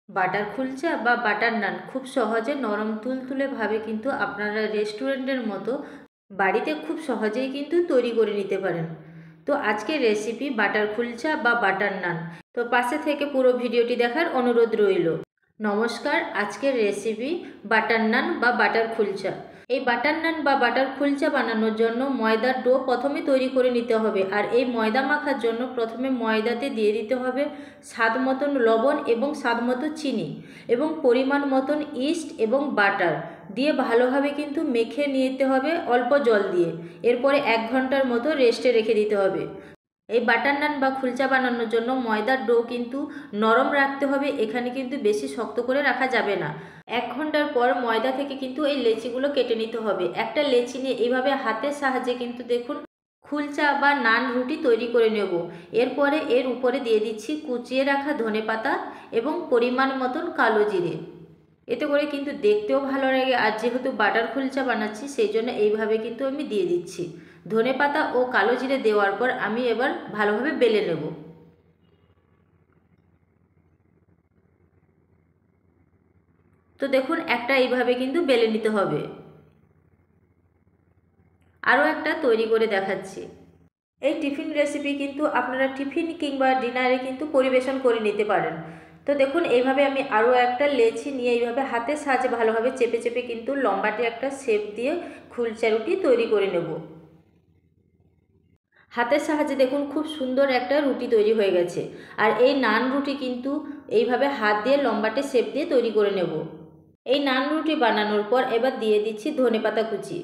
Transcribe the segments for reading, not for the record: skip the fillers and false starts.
Butter kulcha বা butter নান খুব সহজে নরম তুলতুলে ভাবে কিন্তু আপনারা রেস্টুরেন্টের মতো বাড়িতে খুব সহজেই কিন্তু তৈরি করে নিতে পারেন। তো আজকের রেসিপি বাটার কুলচা বা বাটার নান। তো পাশে থেকে পুরো ভিডিওটি দেখার অনুরোধ রইল। নমস্কার, আজকের রেসিপি বাটার নান বা বাটার কুলচা। এই বাটার নান বা বাটার কুলচা বানানোর জন্য ময়দার ডো প্রথমে তৈরি করে নিতে হবে। আর এই ময়দা মাখার জন্য প্রথমে ময়দাতে দিয়ে দিতে হবে স্বাদ মতন লবণ এবং স্বাদ মতো চিনি এবং পরিমাণ মতন ইস্ট এবং বাটার দিয়ে ভালোভাবে কিন্তু মেখে নিতে হবে অল্প জল দিয়ে। এরপরে 1 ঘন্টার মতো রেস্টে রেখে দিতে হবে। এই বাটার নান বা কুলচা বানানোর জন্য ময়দার ডো কিন্তু নরম রাখতে হবে, এখানে কিন্তু বেশি শক্ত করে রাখা যাবে না। 1 ঘন্টার পর ময়দা থেকে কিন্তু এই লেচিগুলো কেটে নিতে হবে। একটা লেচি নিয়ে এইভাবে হাতের সাহায্যে কিন্তু দেখুন কুলচা বা নান রুটি তৈরি করে নেব। এরপরে এর উপরে দিয়ে দিচ্ছি কুচিয়ে রাখা ধনেপাতা এবং পরিমাণ মতন কালো জিরে। এতে করে কিন্তু দেখতেও ভালো লাগে, আর যেহেতু বাটার কুলচা বানাচ্ছি সেই জন্য এইভাবে কিন্তু আমি দিয়ে দিচ্ছি। ধনেপাতা ও কালো জিরে দেওয়ার পর আমি এবার ভালোভাবে বেলে নেব। তো দেখুন একটা এইভাবে কিন্তু বেলে নিতে হবে। আরও একটা তৈরি করে দেখাচ্ছি। এই টিফিন রেসিপি কিন্তু আপনারা টিফিন কিংবা ডিনারে কিন্তু পরিবেশন করে নিতে পারেন। তো দেখুন এইভাবে আমি আরও একটা লেচি নিয়ে এইভাবে হাতের সাহায্যে ভালোভাবে চেপে চেপে কিন্তু লম্বাটে একটা শেপ দিয়ে কুলচা রুটি তৈরি করে নেব। হাতের সাহায্যে দেখুন খুব সুন্দর একটা রুটি তৈরি হয়ে গেছে। আর এই নান রুটি কিন্তু এইভাবে হাত দিয়ে লম্বাটে শেপ দিয়ে তৈরি করে নেব। এই নান রুটি বানানোর পর এবার দিয়ে দিচ্ছি ধনেপাতা কুচি।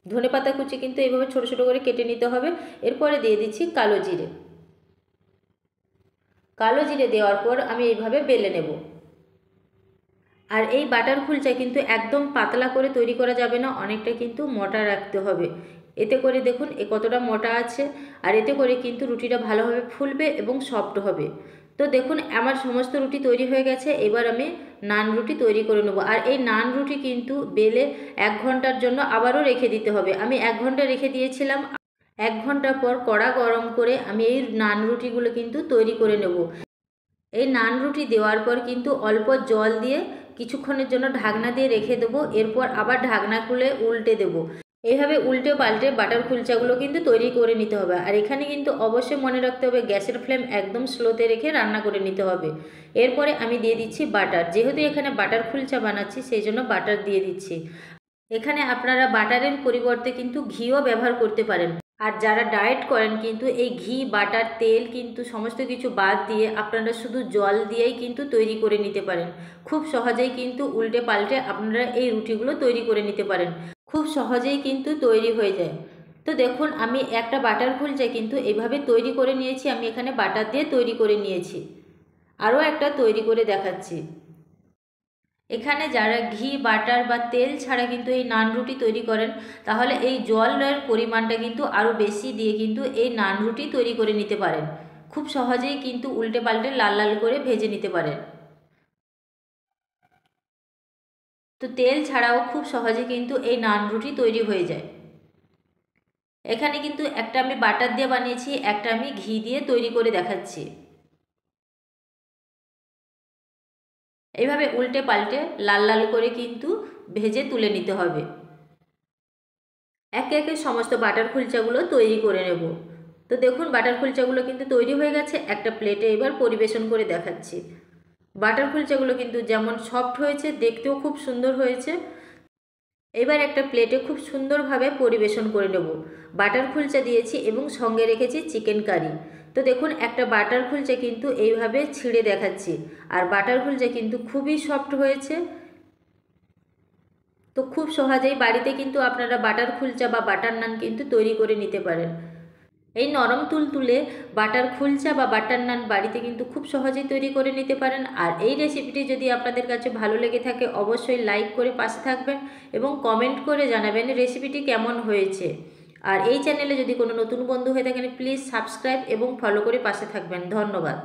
ধনেপাতা কুচি কিন্তু এইভাবে ছোট ছোট করে কেটে নিতে হবে। এরপরে দিয়ে দিচ্ছি কালো জিরে। কালো জিরে দেওয়ার পর আমি এইভাবে বেলে নেব। আর এই বাটার কুলচা কিন্তু একদম পাতলা করে তৈরি করা যাবে না, অনেকটা কিন্তু মোটা রাখতে হবে। এতে করে দেখুন কতটা মোটা আছে, আর এতে করে কিন্তু রুটিটা ভালোভাবে ফুলবে এবং সফট হবে। তো দেখুন আমার সমস্ত রুটি তৈরি হয়ে গেছে। এবার আমি নান রুটি তৈরি করে নেব। আর এই নান রুটি কিন্তু বেলে 1 ঘন্টার জন্য আবারও রেখে দিতে হবে। আমি 1 ঘন্টা রেখে দিয়েছিলাম। 1 ঘন্টা পর কড়া গরম করে আমি এই নান রুটিগুলো কিন্তু তৈরি করে নেব। এই নান রুটি দেওয়ার পর কিন্তু অল্প জল দিয়ে কিছুক্ষণের জন্য ঢাকনা দিয়ে রেখে দেবো। এরপর আবার ঢাকনা খুলে উল্টে দেবো। এইভাবে উল্টে পাল্টে বাটার কুলচাগুলো কিন্তু তৈরি করে নিতে হবে। আর এখানে কিন্তু অবশ্যই মনে রাখতে হবে গ্যাসের ফ্লেম একদম স্লোতে রেখে রান্না করে নিতে হবে। এরপরে আমি দিয়ে দিচ্ছি বাটার। যেহেতু এখানে বাটার কুলচা বানাচ্ছি সেই জন্য বাটার দিয়ে দিচ্ছি। এখানে আপনারা বাটারের পরিবর্তে কিন্তু ঘিও ব্যবহার করতে পারেন। আর যারা ডায়েট করেন কিন্তু এই ঘি বাটার তেল কিন্তু সমস্ত কিছু বাদ দিয়ে আপনারা শুধু জল দিয়েই কিন্তু তৈরি করে নিতে পারেন। খুব সহজেই কিন্তু উল্টে পাল্টে আপনারা এই রুটিগুলো তৈরি করে নিতে পারেন। খুব সহজেই কিন্তু তৈরি হয়ে যায়। তো দেখুন আমি একটা বাটার কুলচা কিন্তু এভাবে তৈরি করে নিয়েছি। আমি এখানে বাটার দিয়ে তৈরি করে নিয়েছি। আরও একটা তৈরি করে দেখাচ্ছি। এখানে যারা ঘি বাটার বা তেল ছাড়া কিন্তু এই নান রুটি তৈরি করেন তাহলে এই জলের পরিমাণটা কিন্তু আরও বেশি দিয়ে কিন্তু এই নান রুটি তৈরি করে নিতে পারেন। খুব সহজেই কিন্তু উল্টে পাল্টে লাল লাল করে ভেজে নিতে পারেন। তো তেল ছাড়াও খুব সহজে কিন্তু এই নান রুটি তৈরি হয়ে যায়। এখানে কিন্তু একটা আমি বাটার দিয়ে বানিয়েছি, একটা আমি ঘি দিয়ে তৈরি করে দেখাচ্ছি। এইভাবে উল্টে পাল্টে লাল লাল করে কিন্তু ভেজে তুলে নিতে হবে। একে একে সমস্ত বাটার কুলচাগুলো তৈরি করে নেব। তো দেখুন বাটার কুলচাগুলো কিন্তু তৈরি হয়ে গেছে। একটা প্লেটে এবার পরিবেশন করে দেখাচ্ছি। বাটার কুলচাগুলো কিন্তু যেমন সফট হয়েছে, দেখতেও খুব সুন্দর হয়েছে। এবার একটা প্লেটে খুব সুন্দরভাবে পরিবেশন করে নেব। বাটার কুলচা দিয়েছি এবং সঙ্গে রেখেছি চিকেন কারি। তো দেখুন একটা বাটার কুলচা কিন্তু এইভাবে ছিঁড়ে দেখাচ্ছি। আর বাটার কুলচা কিন্তু খুবই সফট হয়েছে। তো খুব সহজেই বাড়িতে কিন্তু আপনারা বাটার কুলচা বা বাটার নান কিন্তু তৈরি করে নিতে পারেন। এই নরম তুলতুলে বাটার কুলচা বা বাটার নান বাড়িতে কিন্তু খুব সহজেই তৈরি করে নিতে পারেন। আর এই রেসিপিটি যদি আপনাদের কাছে ভালো লেগে থাকে অবশ্যই লাইক করে পাশে থাকবেন এবং কমেন্ট করে জানাবেন রেসিপিটি কেমন হয়েছে। আর এই চ্যানেলে যদি কোনো নতুন বন্ধু হয়ে থাকেন প্লিজ সাবস্ক্রাইব এবং ফলো করে পাশে থাকবেন। ধন্যবাদ।